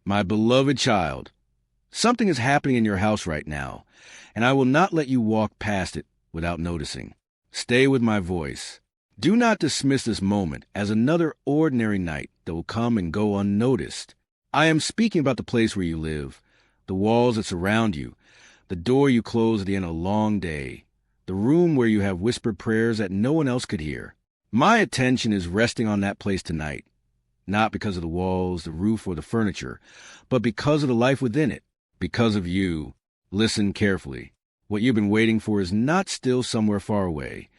My beloved child, something is happening in your house right now, and I will not let you walk past it without noticing. Stay with my voice. Do not dismiss this moment as another ordinary night that will come and go unnoticed. I am speaking about the place where you live, the walls that surround you, the door you close at the end of a long day, the room where you have whispered prayers that no one else could hear. My attention is resting on that place tonight, not because of the walls, the roof, or the furniture, but because of the life within it, because of you. Listen carefully. What you've been waiting for is not still somewhere far away,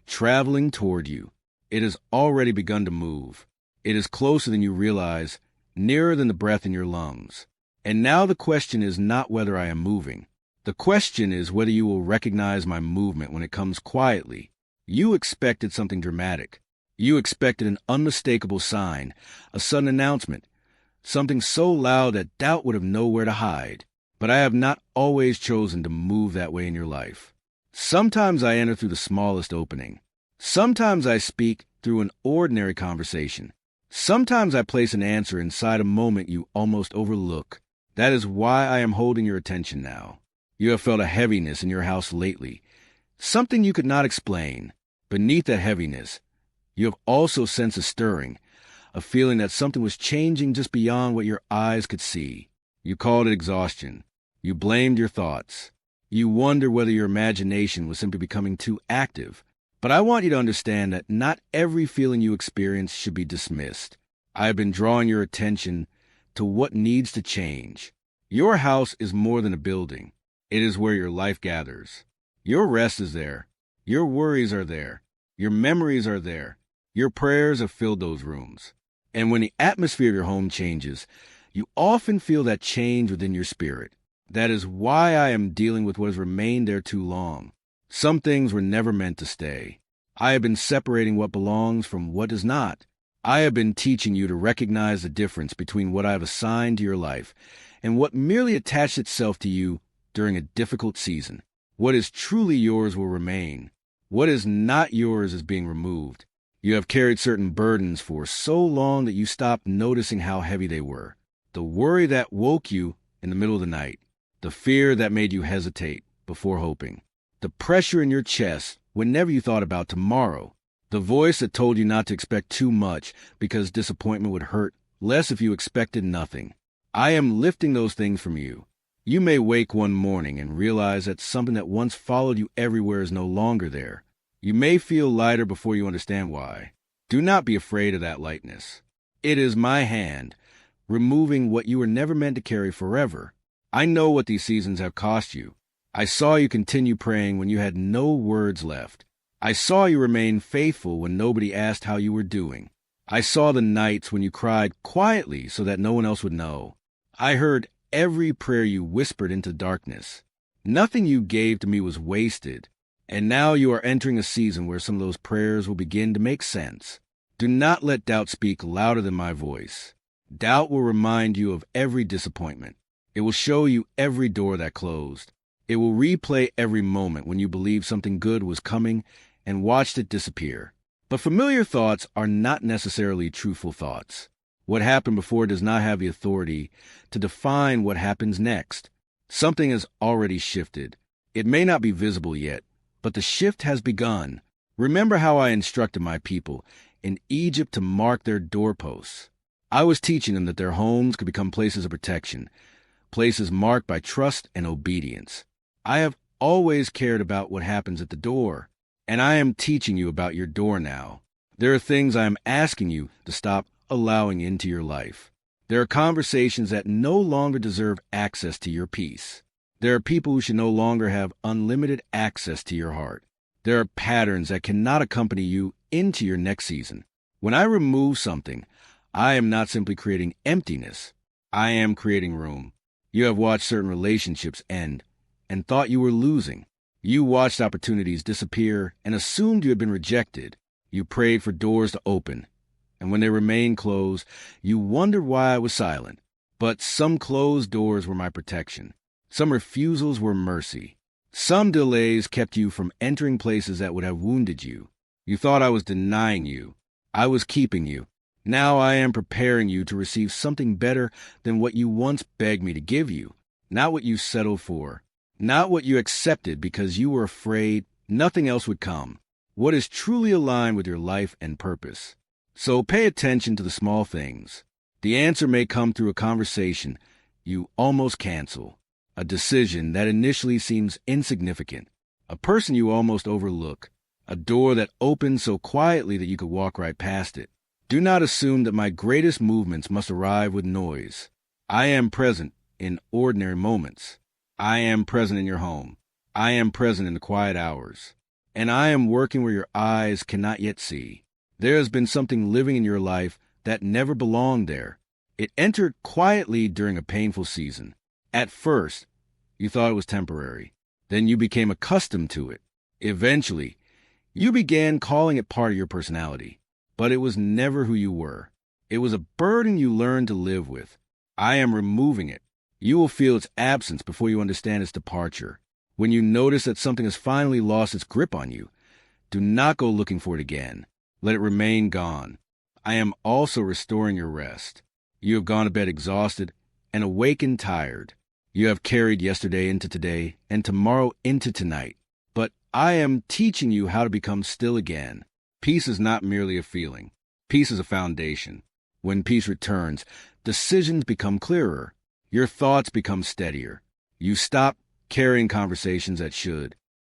traveling toward you. It has already begun to move. It is closer than you realize, nearer than the breath in your lungs. And now the question is not whether I am moving. The question is whether you will recognize my movement when it comes quietly. You expected something dramatic. You expected an unmistakable sign, a sudden announcement, something so loud that doubt would have nowhere to hide. But I have not always chosen to move that way in your life. Sometimes I enter through the smallest opening. Sometimes I speak through an ordinary conversation. Sometimes I place an answer inside a moment you almost overlook. That is why I am holding your attention now. You have felt a heaviness in your house lately, something you could not explain. Beneath that heaviness, you have also sensed a stirring, a feeling that something was changing just beyond what your eyes could see. You called it exhaustion. You blamed your thoughts. You wonder whether your imagination was simply becoming too active. But I want you to understand that not every feeling you experience should be dismissed. I have been drawing your attention to what needs to change. Your house is more than a building. It is where your life gathers. Your rest is there. Your worries are there. Your memories are there. Your prayers have filled those rooms. And when the atmosphere of your home changes, you often feel that change within your spirit. That is why I am dealing with what has remained there too long. Some things were never meant to stay. I have been separating what belongs from what does not. I have been teaching you to recognize the difference between what I have assigned to your life and what merely attached itself to you during a difficult season. What is truly yours will remain. What is not yours is being removed. You have carried certain burdens for so long that you stopped noticing how heavy they were. The worry that woke you in the middle of the night. The fear that made you hesitate before hoping. The pressure in your chest whenever you thought about tomorrow. The voice that told you not to expect too much because disappointment would hurt less if you expected nothing. I am lifting those things from you. You may wake one morning and realize that something that once followed you everywhere is no longer there. You may feel lighter before you understand why. Do not be afraid of that lightness. It is my hand, removing what you were never meant to carry forever. I know what these seasons have cost you. I saw you continue praying when you had no words left. I saw you remain faithful when nobody asked how you were doing. I saw the nights when you cried quietly so that no one else would know. I heard every prayer you whispered into darkness. Nothing you gave to me was wasted. And now you are entering a season where some of those prayers will begin to make sense. Do not let doubt speak louder than my voice. Doubt will remind you of every disappointment. It will show you every door that closed. It will replay every moment when you believed something good was coming and watched it disappear. But familiar thoughts are not necessarily truthful thoughts. What happened before does not have the authority to define what happens next. Something has already shifted. It may not be visible yet, but the shift has begun. Remember how I instructed my people in Egypt to mark their doorposts. I was teaching them that their homes could become places of protection, places marked by trust and obedience. I have always cared about what happens at the door, and I am teaching you about your door now. There are things I am asking you to stop allowing into your life. There are conversations that no longer deserve access to your peace. There are people who should no longer have unlimited access to your heart. There are patterns that cannot accompany you into your next season. When I remove something, I am not simply creating emptiness. I am creating room. You have watched certain relationships end and thought you were losing. You watched opportunities disappear and assumed you had been rejected. You prayed for doors to open, and when they remained closed, you wondered why I was silent. But some closed doors were my protection. Some refusals were mercy. Some delays kept you from entering places that would have wounded you. You thought I was denying you. I was keeping you. Now I am preparing you to receive something better than what you once begged me to give you, not what you settled for, not what you accepted because you were afraid nothing else would come, what is truly aligned with your life and purpose. So pay attention to the small things. The answer may come through a conversation you almost cancel, a decision that initially seems insignificant, a person you almost overlook, a door that opens so quietly that you could walk right past it. Do not assume that my greatest movements must arrive with noise. I am present in ordinary moments. I am present in your home. I am present in the quiet hours. And I am working where your eyes cannot yet see. There has been something living in your life that never belonged there. It entered quietly during a painful season. At first, you thought it was temporary. Then you became accustomed to it. Eventually, you began calling it part of your personality. But it was never who you were. It was a burden you learned to live with. I am removing it. You will feel its absence before you understand its departure. When you notice that something has finally lost its grip on you, do not go looking for it again. Let it remain gone. I am also restoring your rest. You have gone to bed exhausted and awakened tired. You have carried yesterday into today and tomorrow into tonight. But I am teaching you how to become still again. Peace is not merely a feeling. Peace is a foundation. When peace returns, decisions become clearer. Your thoughts become steadier. You stop carrying conversations that should.